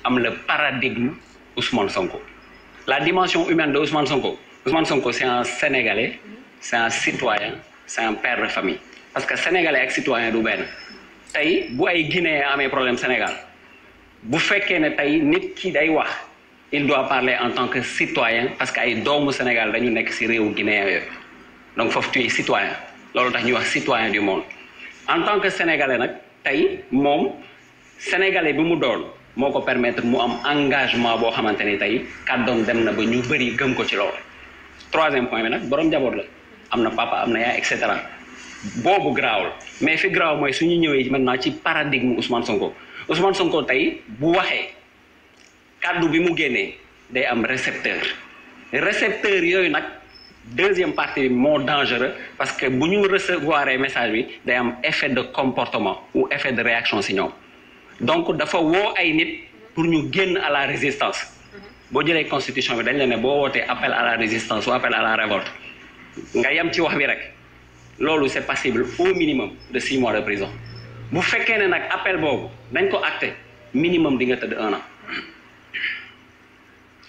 am le paradigme Ousmane Sonko. La dimension humaine de Ousmane Sonko. Ousmane Sonko, c'est un Sénégalais, c'est un citoyen, c'est un père de famille. Parce que Sénégalais ak citoyen du benn tey bu ay Guinéen amee problème Sénégal bu fekkee ne tey nit ki day wax il doit parler en tant que citoyen parce que ay doomu Sénégal dañu nekk ci réewu Guinéen yooyu donc foofu tu es citoyen loolu tax ñuy wax citoyen du monde en tant que Sénégalais nag tey moom Sénégalais bi mu doon moo ko permettre mu am engagement boo xamante ni tey kàddoom dem na ba ñu bëri gëm ko ci loolu. Troisième point bi nag borom njaboot la am na papa am na yaay et cetera boobu garaawul mais fi garaaw mooy su ñu ñëwee maintenant ci paradigme Ousmane Sonko tey bu waxee kàddu bi mu génnee day am récepteur yooyu nag deuxième partie bi moo dangereux parce que bu ñu recevoir message bi day am effet de comportement ou effet de réaction si ñoom donc dafa woo ay nit pour ñu génn à la résistance. boo jëlee constitution bi dañ la ne boo wootee appel à la résistance ou appel à la révolte nga yem ci wax bi rek loolu c'est passible au minimum de 6 mois de prison bu fekkee ne nag appel boobu dañ ko acté minimum di nga tëdd 1 an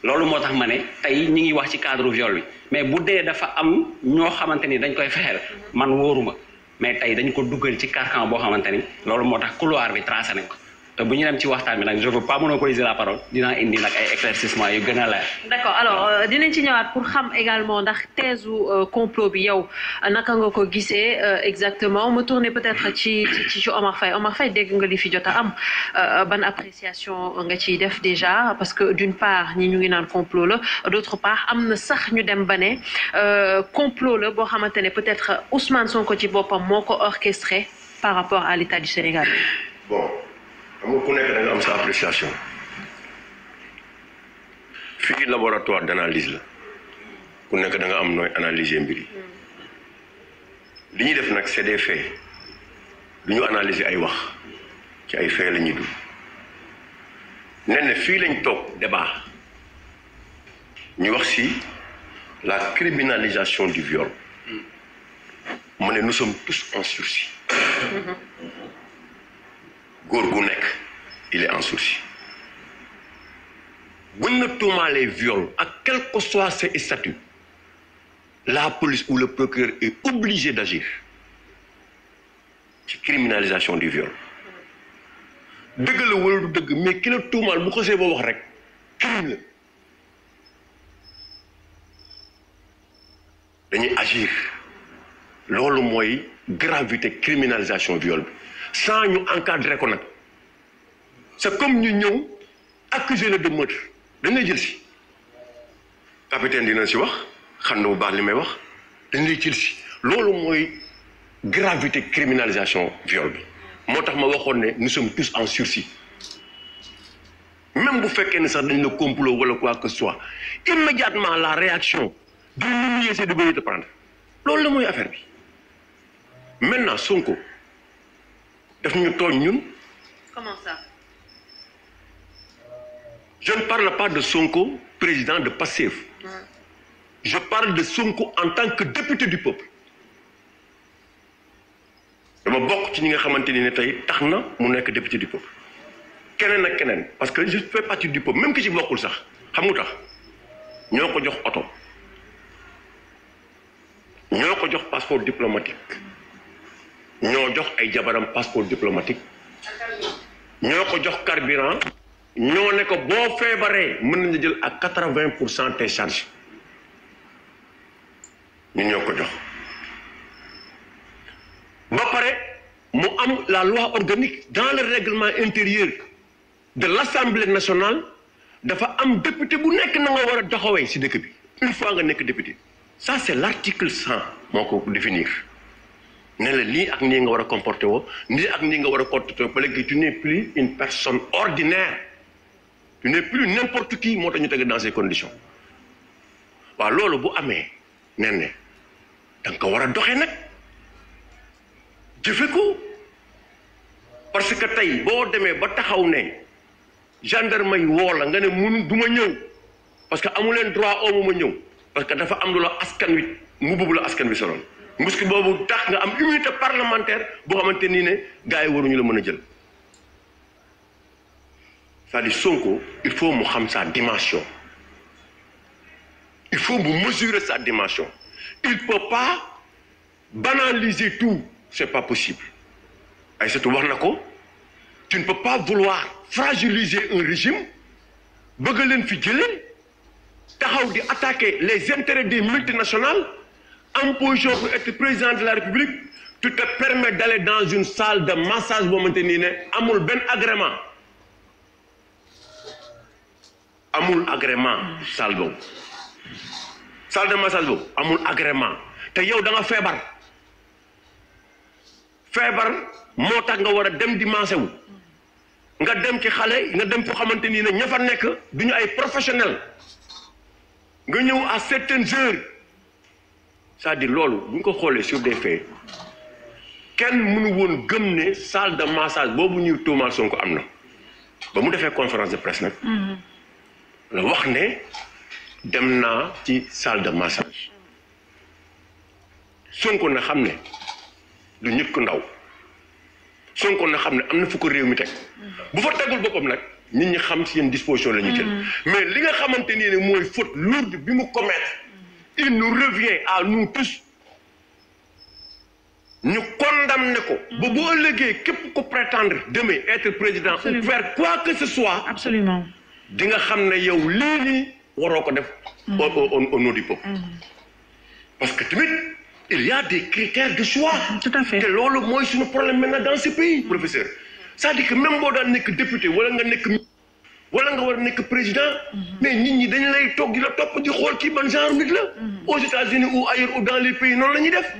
loolu moo tax ma ne tey ñi ngi wax ci cadre viol bi mais bu dee dafa am ñoo xamante ni dañ koy fexeel man wóoruma mais tey dañ ko duggal ci carcan boo xamante ni loolu moo tax couloir bi tracé nañ ko te bu ñu dem ci waxtaan bi nag je veux pas monopoliser la parole dinaa indi nag ay éclaircissement yu gën a leer. d'accord alors dinañ ci ñëwaat pour xam également ndax thèse complot bi yow naka nga ko gisee exactement ma tourner peut-être ci Omar Faye dégg nga li fi jot a am ban appréciation nga ciy def déjà parce que d'une part ñi ñu ngi naan complot la d'autre part am na sax ñu dem ba ne complot la boo xamante ne peut-être Ousmane Sonko ci boppam moo ko orchestré par rapport à l'État du Sénégal. Bon. xam nga ku nekk da nga am sa appréciation fii laboratoire d'analyse la ku nekk da nga am nooy analyser mbir yi li ñuy def nag c'est des faits du ñu analyser ay wax ci ay faits la ñuy dund nee na fii lañ toog débat ñu wax ci la criminalisation du viol mu ne nous sommes tous en sursis góor gu nekk il est en sursis buñ na tuumaalee viol ak quel que soit ses statuts la police ou le procureur est obligé d'agir ci criminalisation du viol dëgg la wala du dëgg mais ki la tuumaal bu xasee ba wax rek crime la dañuy agir loolu mooy gravité criminalisation viol bi sans ñu encadrer ko nag c'est comme ñu ñëw accuser le de meurtre dañ lay jël si capitaine dina si wax xam na bu baax li may wax dañ lay jël si loolu mooy gravité criminalisation viol bi moo tax ma waxoon ne nous sommes tous en sursis même bu fekkee ne sax dañ la complot wala quoi que ce soit immédiatement la réaction du nit ñi c'est de venir te prendre loolu la mooy affaire bi maintenant Sonko daf ñu tooñ ñun. Comment ça? Je ne parle pas de Sonko, président de Pastef. Je parle de Sonko en tant que député du peuple. dama bokk ci ñi nga xamante ni ne tey tax na mu nekk député du peuple. keneen ak keneen parce que je fais partie du peuple même ki ci bokkul sax xam nga tax ñoo ko jox oto ñoo ko jox passeport diplomatique. ñoo jox ay jabaram passeport diplomatique ñoo ko jox carburant ñoo ne ko boo feebaree mën nañu jël à 80% tes charges ñu ñoo ko jox ba pare mu am la loi organique dans le règlement intérieur de l'Assemblée nationale dafa am député bu nekk na nga war a doxawee ci dëkk bi une fois nga nekk député ça c'est l'article 100 moo ko définir ne la lii ak nii nga war a comporter woo nii ak nii nga war a comporter woo ba léegi tu n'es plus une personne ordinaire tu n'es plus n'importe qui moo tax ñu teg dans ces conditions waaw loolu bu amee nen ne da nga ko war a doxee nag jëfe ko parce que tey boo demee ba taxaw ne gendarme yi woo la nga ne mun du ma ñëw parce que amu leen droit oomu ma ñëw parce que dafa am lu la askan wi mu boobu la askan wi soloon muski boobu tax nga am immunité parlementaire boo xamante nii ne gars yi waruñu la mën a jël c'est-à-dire Sonko il faut mu xam sa dimension il faut mu mesurer sa dimension il peut pas banaliser tout c'est pas possible Aïssatou wax na ko tu ne peux pas vouloir fragiliser un régime bëgg leen fi jëlee taxaw di attaquer les intérêts des multinationales en position pour être président de la République tu te permets d'aller dans une salle de massage boo xamante ni ne amul benn agrément salle boobu salle de massage boobu amul agrément te yow da nga feebar moo tax nga war a dem di maasewu nga dem ci xale nga dem foo xamante ni ne ña fa nekk duñu ay professionnels nga ñëw à certaines heures c'est-à-dire loolu bu ñu ko xoolee sur des faits kenn mënu woon gëm ne salle de massage boobu ñuy tuumaal Sonko am na ba mu defee conférence de presse nag la wax ne dem naa ci salle de massage Sonko na xam ne du nit ku ndaw Sonko na xam ne am na fu ko réew mi teg bu fa tegul boppam nag nit ñi xam si yenn disposition la ñu jël mais li nga xamante nii ne mooy faute lourde bi mu commettre il nous revient à nous tous ñu condamné ko ba bu ëllëgee képp ko prétendre demain être président ou faire quoi que ce soit absolument di nga xam ne yow lii nii waroo ko def au nom du peuple parce que tamit il y a des critères de choix tout à fait te loolu mooy suñu problème maintenant dans ce pays professeur c'est-à-dire que même boo daan nekk député wala nga nekk wala nga war a nekk président mais nit ñi dañ lay toog di la topp di xool kii ban genre nit la aux États-Unis ou ailleurs ou dans les pays noonu la ñuy def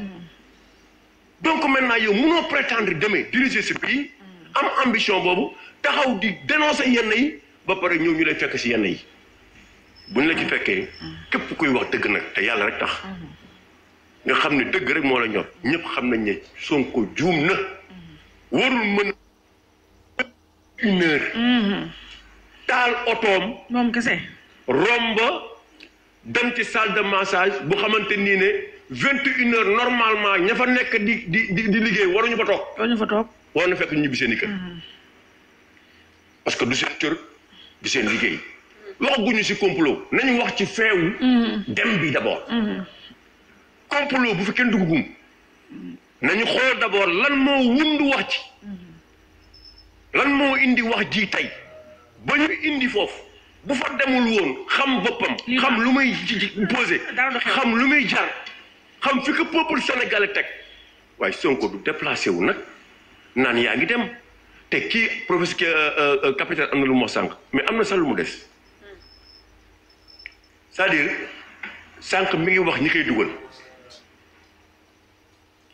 donc maintenant yow mënoo prétendre demain diriger ce pays am ambition boobu taxaw di dénoncer yenn yi ba pare ñëw ñu lay fekk si yenn yi buñ la ci fekkee képp kuy wax dëgg nag te yàlla rek tax nga xam ne dëgg rek moo la ñor ñëpp xam nañ ne Sonko juum na warul mën une heure taal otoom moom kese romba dem ci salle de massage bu xamante nii ne 21 heures normalement ña fa nekk di liggéey waruñu fa toog war na fekk ñu ñibbi seen i kër parce que du seen cër du seen liggéey waxaguñu ci complot nañu wax ci feewu dem bi d'abord complot bu fi kenn duggagum nañu xool d'abord lan moo wundu wax ci lan moo indi wax ji tey ba ñu indi foofu bu fa demul woon xam boppam xam lu muy posé xam lu muy jar xam fi ko peuple sénégalais teg waaye Sonko du déplacé wu nag naan yaa ngi dem te kii professeur capitaine am na lu mu wax sànq mais am na sax lu mu des c'est-à-dire sànq mi ngi wax ñi koy dugal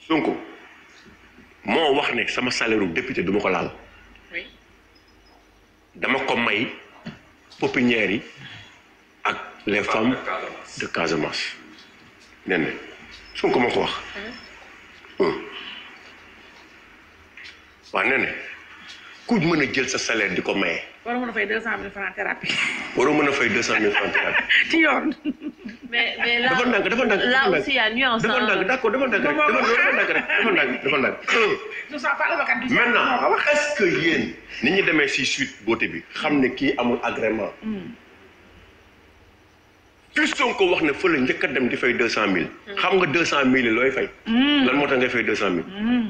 Sonko moo wax ne sama salaire u député du ma ko laal dama ko may pépinières yi ak les femmes de Casamance nee na Sonko moo ko wax waaw nee na ku mën a jël sa salaire di ko maye. waroo mën a fay 200 000 francs thérapie. waroo mën a fay 200 000 francs thérapie. ci yoon. mais là dafa ndànk là aussi y a nuance. dafa ndànk d'accord dafa ndànk rek maintenant est-ce que yéen ni ñu demee si suite beauté bi xam ne kii amul agrément. fi Sonko wax ne fële njëkk a dem di fay 200 000. xam nga 200 000 looy fay. lan moo tax ngay fay 200 000.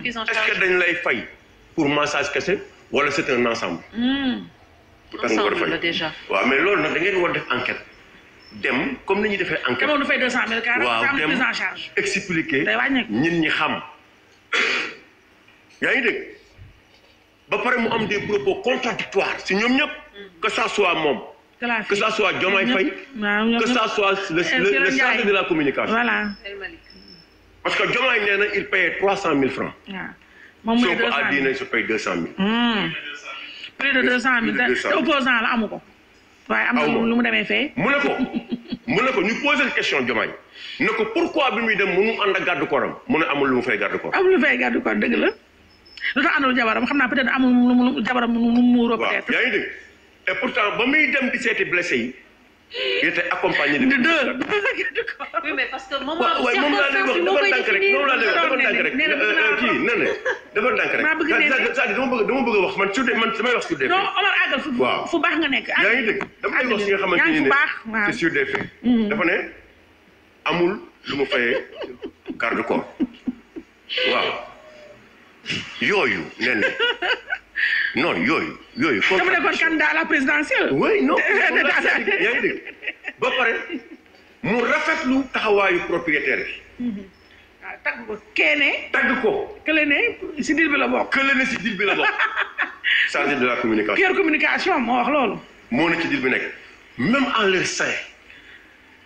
est-ce que dañ lay fay pour massage kese wala c'est un ensemble. pour tax nga war a fay déjà. waaw mais loolu nag da ngeen war def enquête dem comme ni ñuy defee enquête. te moom du fay 200 000 carrément. waaw am dem prise en charge. expliquer day wàññeeku. ñin ñi xam. yaa ngi dégg ba pare mu am des propos contradictoires si ñoom ñëpp. que ça soit moom. que ça soit Diomaye Faye. que ça soit le chargé de la communication. voilà. parce que Diomaye nee na il paye 300 000 francs. waaw moom mooy 200 000 Sonko a dit ne je paye 200 000. plus de 200 000 te opposant la amu ko. waaye am na lu mu demee fee. mu ne ko ñu posé question Diomaye ne ko pourquoi bi muy dem mënu ànd ak garde corps am mu ne amul lu mu fay garde corps. amul lu fay garde corps dëgg la lu tax àndul jabaram xam naa peut-être amul lu jabaram mu muuroo peut-être. yaa ngi dégg et pourtant ba muy dem di seeti blessé yi il était accompagné de deux. Oui, mais parce que moment waaye moom laa lay wax dafa ndànk rek moom laa lay wax dafa ndànk rek kii nee na dafa ndànk rek c'est-à-dire dama bëgg a wax man su dee man damay wax sur des faits. non Omar àggal fu baax nga nekk. yaa ngi dégg damay wax si nga xamante ni ne c'est sur des faits. dafa ne amul lu mu fayee garde corps waaw yooyu nee na non yooyu. dama nekkoon candidat à la présidentielle. oui non yaa ngi dégg ba pare mu rafetlu taxawaayu propriétaire bi. waaw tagg ko keene. tagg ko. kële ne si dil bi la bokk. kële ne si dil bi la bokk. chargé de la communication. Pierre communication moo wax loolu. moo ne ci dil bi nekk même en leur sein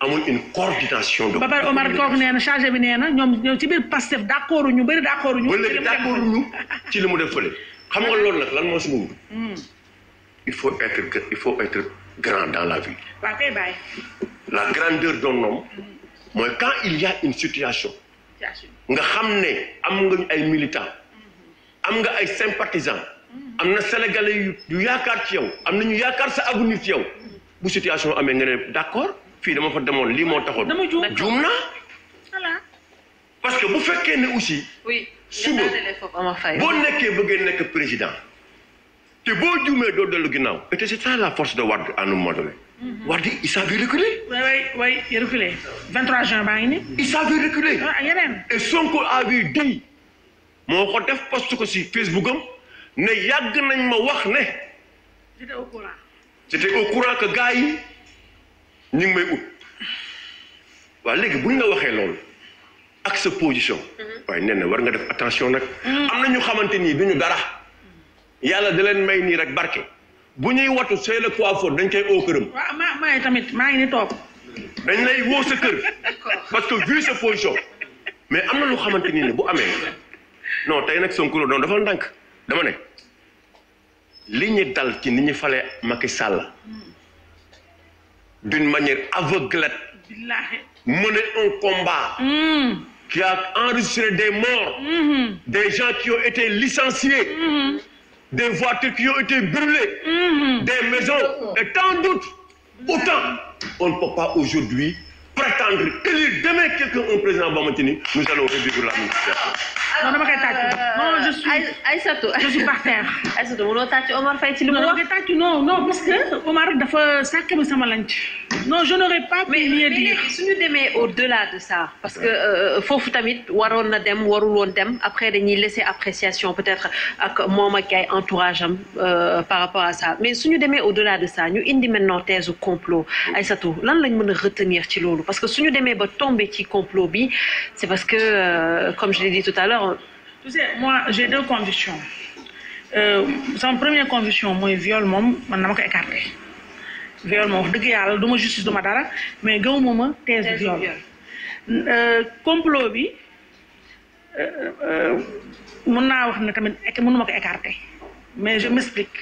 amul une coordination. de ba pare Omar kooku nee na chargé bi nee na ñoom ci biir Pastef d'accord ñu bëri d'accord ñu. ba léegi d'accord ñu ci li mu def fële. xam nga loolu nag lan moo si mun. il faut être grand dans la vie. waaw kay bàyyi. la grandeur d'un homme mooy quand il y a une situation. nga xam ne am nga ay militants. am nga ay sympathisants. am na sénégalais yu yaakaar ci yow am na ñu yaakaar sa avenir ci yow. bu situation amee nga ne d'accord fii dama fa demoon lii moo taxoon. dama juum naa. voilà. parce que bu fekkee ne aussi. oui suba boo nekkee bëggee nekk président. te boo juumee doo dellu ginnaaw. et c'est ça la force de Wade à un moment donné. Wade il savait reculer. oui il reculé 23 juin baa ngi nii. il savait reculer. yeneen. et Sonko avait dit moo ko def post ko si Facebook am ne yàgg nañ ma wax ne. j'étais au courant. j'étais au courant que gars yi ñu ngi may ut. waaw léegi buñ la waxee loolu ak sa position. waaye nee na war nga def attention nag. am na ñu xamante ni duñu dara. yàlla da leen may nii rek barke. bu ñuy watu c'est le coiffeur dañ koy oo këram. waaw maa tamit maa ngi ni toog. dañ lay woo sa kër. parce que vu sa position. mais am na lu xamante ni ne bu amee. non tey nag Sonko la doon dafa ndànk. dama ne li ñu dal ci ni ñu falee Macky Sall. d'une manière aveuglette. billahi. mener un combat. qui a enregistré des morts. Des gens qui ont été licenciés. Des voitures qui ont été brûlées. Des maisons. Et tant d'autres. Autant, on ne peut pas aujourd'hui prétendre élire demain quelqu'un, un président Bamatini, nous allons revivre la même situation. non dama koy tàcc. non je suis par terre. Aïssatou mënoo tàcc Omar Faye ci li mu wax. non dama koy tàcc non parce que Omar dafa sàkkami sama lanc. non je n'aurais pas pu mieux dire. mais suñu demee au-delà de ça parce que foofu tamit waroon na dem warul woon dem après dañuy laisser appréciation peut-être ak moom ak ay entourage am par rapport à ça mais suñu demee au-delà de ça ñu indi maintenant thèse au complot Aïssatou lan lañ mën a retenir ci loolu parce que suñu demee ba tomber ci complot bi c'est parce que comme je l'ai dit tout à l'heure. Tu sais, moi, j'ai deux convictions. Sama première conviction mooy viol moom man dama ko écarté. Viol moom wax dëgg yàlla du ma justice du ma dara mais gëmuma ma thèse viol. Complot bi mën naa wax ne tamit mënuma ko écarté mais je m'explique.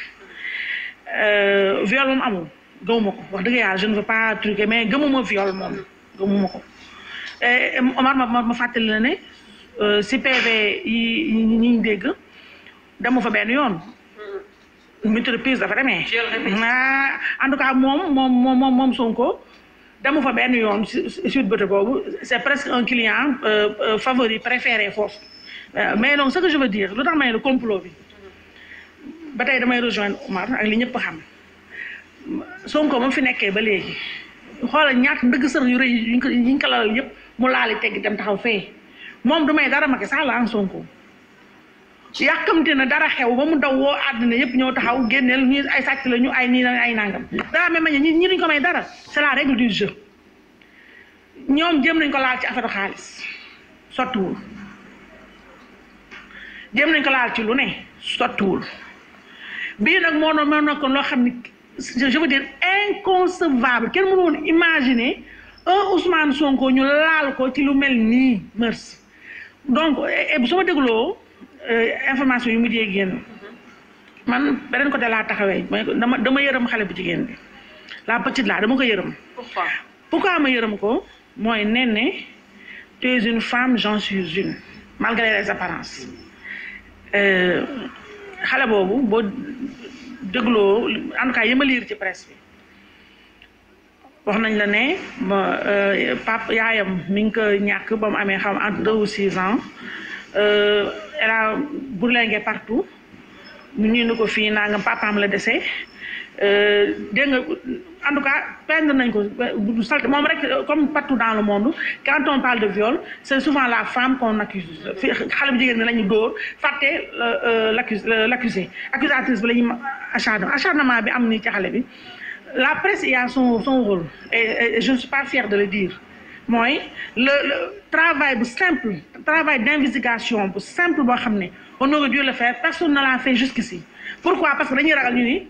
Viol moom amul gëmuma ko wax dëgg yàlla je ne veux pas truquer mais gëmuma viol moom gëmuma ko. Omar ma fàttali la ne. si PV yi ñu dégg demu fa benn yoon. multiprise dafa demee. en tout cas moom Sonko demu fa benn yoon suite bëte boobu c'est presque un client favori préféré foofu. mais donc ce que je veux dire lu tax may le complot bi ba tey damay rejoindre Omar ak li ñëpp xam Sonko moom fi nekkee ba léegi xoolal ñaata ndëgg sër yu rëy yi ñu ko lalal yëpp mu laali tegg dem taxaw fee. moom du may dara Macky Sall la Sonko yàkkamte na dara xew ba mu daw woo àddina yëpp ñëw taxaw génneel ñi ay sàcc la ñu ay nii ay nangam dara même ñi duñ ko may dara c'est la règle du jeu ñoom jéem nañ ko laal ci affaire xaalis sottiwul jéem nañ ko laal ci lu ne sottiwul bii nag moo nekkoon loo xam ni je veux dire inconcevable kenn mënu woon imaginer Ousmane Sonko ñu laal ko ci lu mel nii mœurs donc su ma dégloo information yu mujjee génn man beneen côté laa taxawee dama yërëm xale bu jigéen bi la petite là dama ko yërëm. pourquoi ma yërëm ko mooy ne tu es une femme j'en suis une malgré les apparences xale boobu boo dégloo en tout cas yi ma lire ci presse bi wax nañ la ne pap yaayam mi ngi ko ñàkk ba mu amee xam entre 2 ou 6 ans elle a bourlingué partout ñu ni ko fii nangam papaam la dese dégg nga en tout cas peindre nañ ko du salte moom rek comme partout dans le monde quand on parle de viol c'est souvent la femme qu'on accuse xale bu jigéen ni la ñu dóor fàtte l'accusé accusatrice bi la ñuy acharnement bi am ni ci xale bi. La presse y a son rôle et je ne suis pas fière de le dire mooy le travail bu simple travail d'investigation bu simple boo xam ne on aurait dû le faire personne ne l'a fait jusqu'ici pourquoi parce que dañuy ragal ñu ni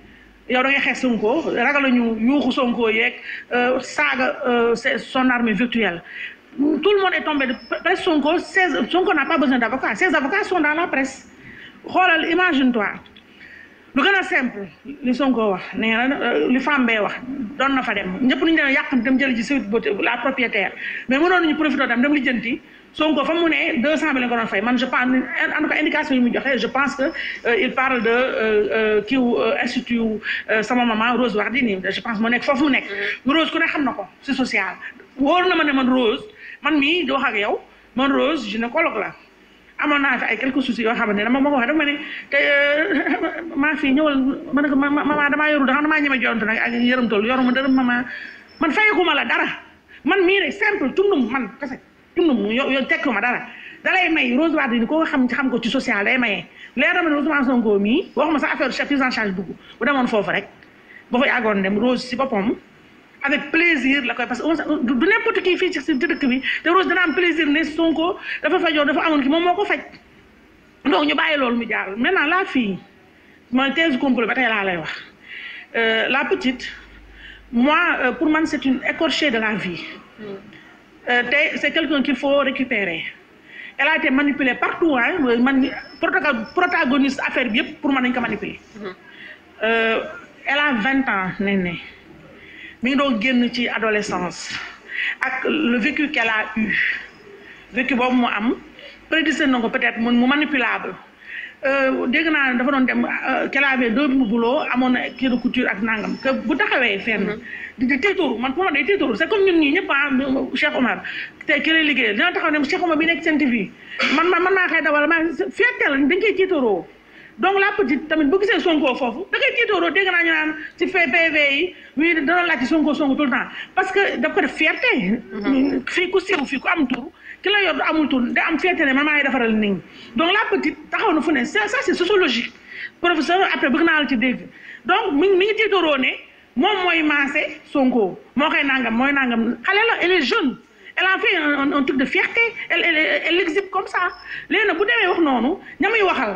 yow da ngay xeex Sonko ragal ñu yuuxu Sonko yeeg saaga son arme virtuelle tout le monde est tombé de presse Sonko n'a pas besoin d'avocats ses avocats sont dans la presse xoolal imagine-toi lu gën a simple li Sonko wax nee na li femme bee wax doon na fa dem ñëpp nañu demee yàq dem jëli ci Sweet Beauté la propriétaire mais mënoon nañu profité dem lijjanti Sonko fa mu ne 200 000 la ko doon fay man je pense en tout cas indication yi mu joxe je pense que il parle de institut sama maman Rose Wardini je pense mu nekk foofu mu nekk Rose ku ne xam na ko c'est social wóor na ma ne man Rose man mii di wax ak yow man Rose gynécologue la amoon naa fi ay quelques soucis yoo xamante ne dama ko waxee dafa ma ne te maa fii ñëwal ma ne ko maman damaa yoru da xam damaa ñeme jontu nag ak yërëmtal yoruma dërëm maman man fayekuma la dara man mii rek simple tundum man kese tundum yo tekkuma dara dalay may Rose Wardini ko xam ko ci social day mayee leer na ma ne Ousmane Sonko mii waxuma sa affaire chef prise en charge dugg bu demoon foofu rek ba fa yàggoon dem Rose si boppam avec plaisir la koy parce que du n'importe qui fii ci dëkk bi te Rose dana am plaisir ne Sonko dafa fajoon dafa amoon ki moom moo ko faj donc ñu bàyyi loolu mu jàll maintenant la fille mooy thèse complot ba tey laa lay wax la petite moi pour man c'est une écorchée de la vie te c'est quelqu'un qu'il faut récupérer elle a été manipulée partout man protagoniste affaire bi yëpp pour man nañ ko manipuler elle a 20 ans ne mi ngi doon génn ci adolescence ak le vécu qu'elle a eu vécu boobu mu am prédisé na ko peut-être mu manipulable dégg naa dafa doon dem qu'elle avait 2 boulots amoon na kii de couture ak nangam que bu taxawee fenn di tiitaru man pour ma day tiitaru c'est comme ñun ñii ñëpp Cheikh Omar te ki lay liggéeyal dina taxaw ne Cheikh Omar bi nekk Sen TV man maa xëy dawal ma fierté dañ koy tiitaroo donc la petite tamit bu gisee Sonko foofu da ngay tiitooroo dégg naa ñu naan ci PV yi oui da doon laaj ci Sonko tout le temps parce que daf ko def fierté fii ku siiw fii ku am tur ki la yor du amul tur da am fierté ne man maa ngi defaral nit ñi donc la petite taxaw na fu ne ça c'est sociologique professeur après bëgg naa la ci dégg donc mi ngi tiitooroo ne moom mooy maase Sonko moo koy nangam mooy nangam xale la elle est jeune elle a fait un truc de fierté elle exhibe comme ça léegi nag bu demee wax noonu ñamuy waxal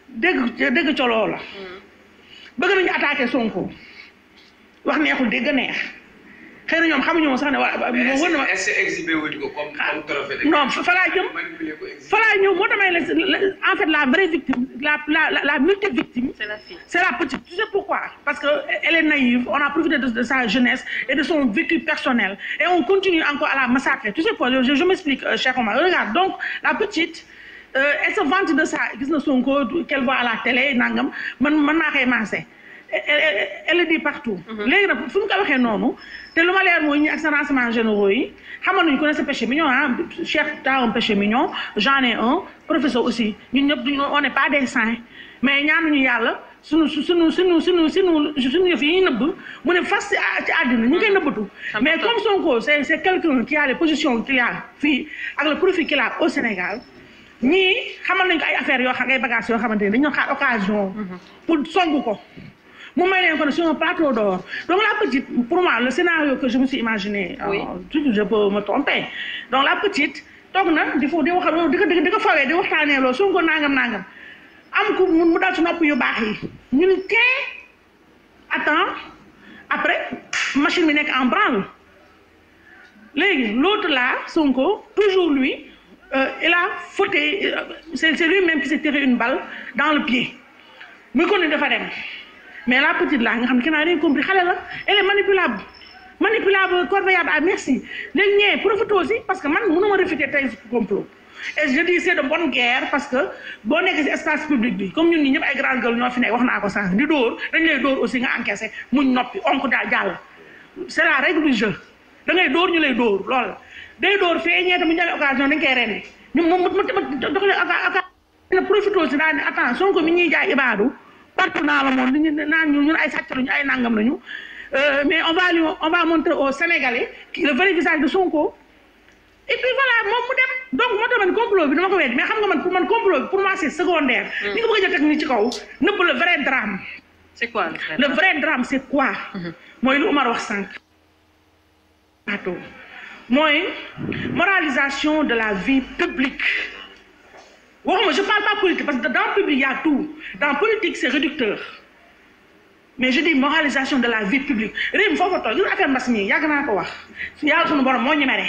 dégg coloo la bëgg nañu attaquer Sonko wax neexul dégg neex xëy na ñoom xamuñu woon sax ne est-ce que exhibé wuñ ko comme trophée non fa laa jëm fa laa ñëw moo damay en fait la vraie victime la multi-victime c'est la petite tu sais pourquoi parce que elle est naïve on a profité de sa jeunesse et de son vécu personnel et on continue encore à la massacrer tu sais quoi je m'explique Cheikh Omar regarde donc la petite elle se vante de ça gis na Sonko qu'elle voit à la télé nangam man maa koy maase elle le dit partout léegi nag fu mu ko waxee noonu te lu ma leer mooy ñi ak sa renseignements généraux yi xamoon nañu ko ne c'est péché mignon Cheikh t'as un péché mignon j'en ai un professeur aussi ñun ñëpp on n'est pas des saints mais ñaanuñu yàlla suñu yëf yi nëbb mu ne fas ci àddina ñu ngi koy nëbbatu mais comme Sonko c'est quelqu'un qui a les positions qu'il a fii ak le profil qu'il a au Sénégal ñii xamal nañ ko ay affaires yoo xam ngay bagages yoo xamante ne dañoo xaar occasion pour songu ko mu may leen ko ne sur un plateau d'or donc la petite pour moi le scénario que je me suis imaginé je peux me tromper donc la petite toog na di wax di ko fawee di waxtaanee loolu Sonko nangam am ku mu dal ci nopp yu baax yi ñu ne attends après machine bi nekk en branle léegi l'autre là Sonko toujours lui il a fauté c'est lui-même qui s'est tiré une balle dans le pied muy kon ne dafa dem mais la petite là nga xam ne kenn n'a rien compris xale la elle est manipulable corvéable à merci léegi ñee profite aussi parce que man mënuma réfuter tey complot et je dis c'est de bonne guerre parce que boo nekk ci espace public bi comme ñun ñi ñëpp ay grande gueule ñoo fi nekk wax naa ko sànq di dóor dañ lay dóor aussi nga encaissé muñ noppi onk daal jàll c'est la règle du jeu da ngay dóor ñu lay dóor loolu la day dóor fee ñeeta mu ñu amee occasion dañ koy rendi ñu mu dox leen occasion na profité si daal ne attends Sonko mi ñuy jaay ibaadu partout dans le monde naan ñun ay sàcc lañu ay nangam lañu mais on va montrer aux Sénégalais le vrai visage de Sonko et puis voilà moom mu dem donc moo tax man complot bi dama ko weddi mais xam nga man complot bi pour moi c'est secondaire. ni nga bëgg a jël teg ni ci kaw nëbb le vrai drame. c'est quoi le vrai drame c'est quoi. mooy lu Omar wax sànq. mooy moralisation de la vie publique. waxuma je parle pas politique parce que dans le public il y a tout dans politique c'est réducteur. mais je dis moralisation de la vie publique réew mi foofa toog gis affaire mbas mi yàgg naa ko wax yàlla sunu borom moo ñu mere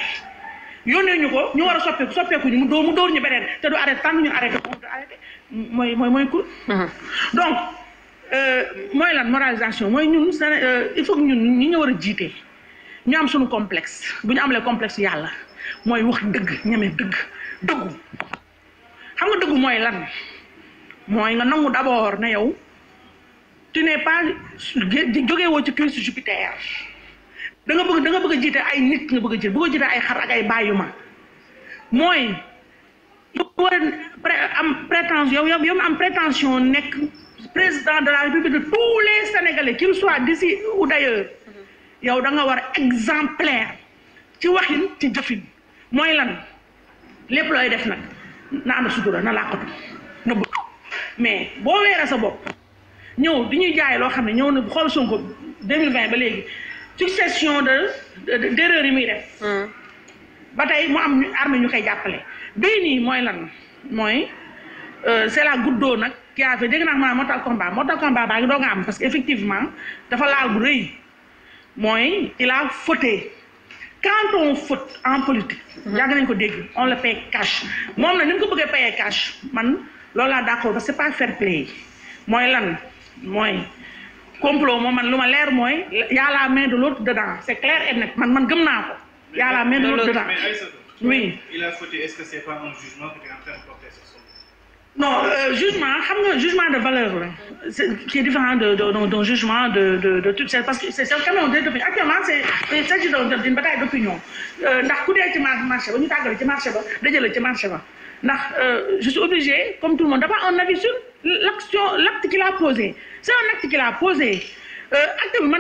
yónnee ñu ko ñu war a soppeeku ñu mu dóor ñu beneen te du arrêté tant ñu arrêté mooy kur donc mooy lan moralisation mooy ñun il faut que ñun ñi ñu war a jiite ñu am suñu complexe bu ñu amalee complexe yàlla mooy wax dëgg ñeme dëggu xam nga dëggu mooy lan mooy nga nangu d'abord na yow tu n'es pas jógee woo ci crise Jupiter da nga bëgg a jiite ay nit nga bëgg a jiite ay xar ak ay bàyyuma mooy yow war a am prétention yow am prétention nekk président de la République de tous les Sénégalais qu'ils soient d'ici ou d'ailleurs yow da nga war a exemplaire ci waxin ci jëfin mooy lan lépp looy def nag na am sutura na làqatu na bëgg mais boo weeree sa bopp ñëw di ñuy jaay loo xam ne ñëw na xool Sonko 2020 ba léegi succession d'erreurs yi muy def ba tey mu am armée ñu koy jàppale bii nii mooy lan mooy c'est la goutte d'eau nag qui a fait dégg naa ma Mortal Kombat baa ngi doo nga am parce que effectivement dafa laal bu rëy mooy il a fauté quand on faute en politique yàgg nañ ko dégg on le paye cash moom na ni mu ko bëggee payer cash man loolu laa d'accord parce que c'est pas fair play mooy lan mooy complot moom man lu ma leer mooy y a la main de l'autre dedans c'est clair et net man gëm naa ko y a la main de l'autre dedans. Oui. Il a fauté, est-ce que c'est pas un jugement que tu es en train de porter sur son? Non, jugement, jugement de valeur, qui est différent d'un jugement de toute cette... Parce que c'est quand même un délit d'opinion. Actuellement, il s'agit d'une bataille d'opinion. Je suis obligée, comme tout le monde, d'avoir un avis sur l'acte qu'il a posé. C'est un acte qu'il a posé. Actuellement,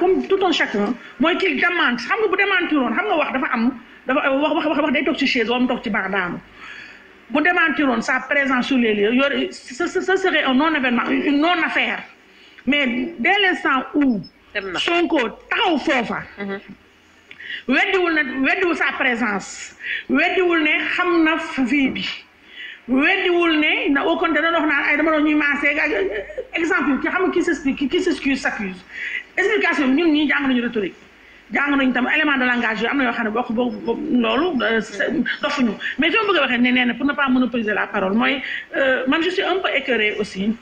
comme tout un chacun, moi qu'il demande, xam nga bu démentiroon xam nga wax dafa am wax day toog ci chaise wala mu toog ci bardaam bu démentiroon sa présence sur les lieux ce serait un non-événement une non-affaire mais dès l'instant où Sonko taxaw foofa weddiwul sa présence weddiwul ne xam na vie bi weddiwul ne na au contraire doon wax naan ay dama doon ñuy maasee exemple ki xam nga qui s'excuse s'accuse explication bi ñun ñii jàng nañu rhétorique jàng nañu tam élément de langage yooyu am na yoo xam ne boo loolu dofuñu mais fi ma bëgg a waxee nee na pour ne pas monopoliser la parole mooy man je suis un peu écœurée aussi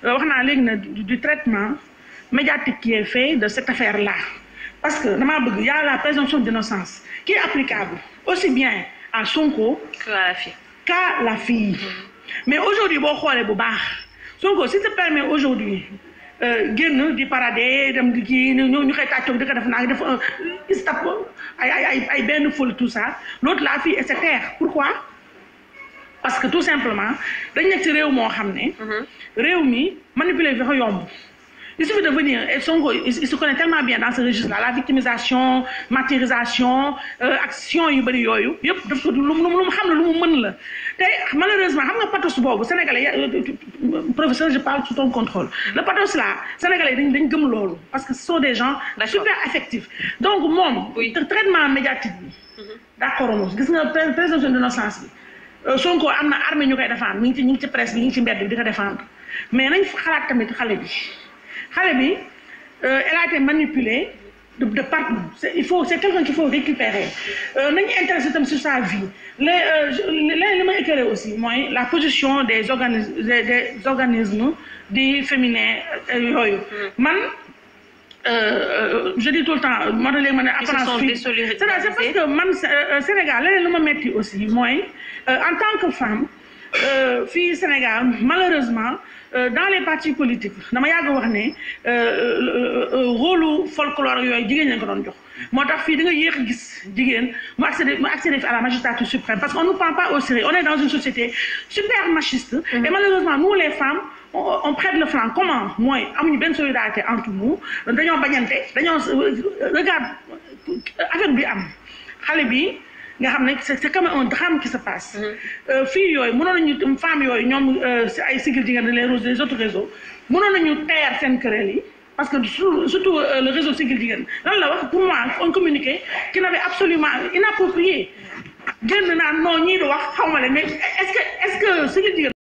wax naa léegi na du traitement médiatique qui est fait de cette affaire là parce que damaa bëgg y a la présomption d'innocence qui est applicable aussi bien à Sonko qu'à la fille mais aujourd'hui boo xoolee bu baax Sonko si te permet aujourd'hui génn di parader dem di kii ñu koy tàccoog di ko def naa def stap ay benn folie tout ça l'autre la fille et se taire pourquoi parce que tout simplement dañ nekk ci réew moo xam ne réew mi manipuler dafa yomb il suffit de venir et Sonko il se connaît tellement bien dans ce registre-là la victimisation martyrisation action yu bëri yooyu yëpp daf ko lu mu xam ne lu mu mën la te malheureusement xam nga pathos boobu sénégalais professeur je parle sous ton contrôle le pathos là sénégalais dañ gëm loolu parce que ce sont des gens super affectifs donc moom traitement médiatique bi d'accord moom gis nga présomption d'innocence bi Sonko am na armée ñu koy défendre ñu ngi ci presse bi ñu ngi ci mbedd bi di ko défendre mais nañ xalaat tamit xale bi elle a été manipulée de partout c'est quelqu'un qu'il faut récupérer nañu intéressé tam sur sa vie li ma éclairé aussi mooy la position des organismes dits féminins yooyu man je dis tout le temps moo tax léegi ma ne apparence fii c'est parce que man Sénégal leneen lu ma metti aussi mooy en tant que femme fii Sénégal malheureusement dans les partis politiques dama yàgg wax ne rôle folklore yooyu jigéen ñi ko doon jox moo tax fii da nga yéex a gis jigéen mu accéder à la magistrature suprême parce qu'on ne nous prend pas au sérieux on est dans une société super machiste et malheureusement nous les femmes on prête le flanc comment mooy amuñu benn solidarité entre nous dañoo bañante dañoo regarde affaire bi am xale bi nga xam ne c'est comme un drame qui se passe fii yooyu mënoon nañu femmes yooyu ñoom ay sigil jigéen les autres réseaux mënoon nañu teer seen querelle yi parce que surtout le réseau Siggil Jigéen lan la wax pour moi on communiqué qui n'avait absolument inapproprié génn naan non ñii di wax xaw ma leen mais est-ce que Siggil Jigéen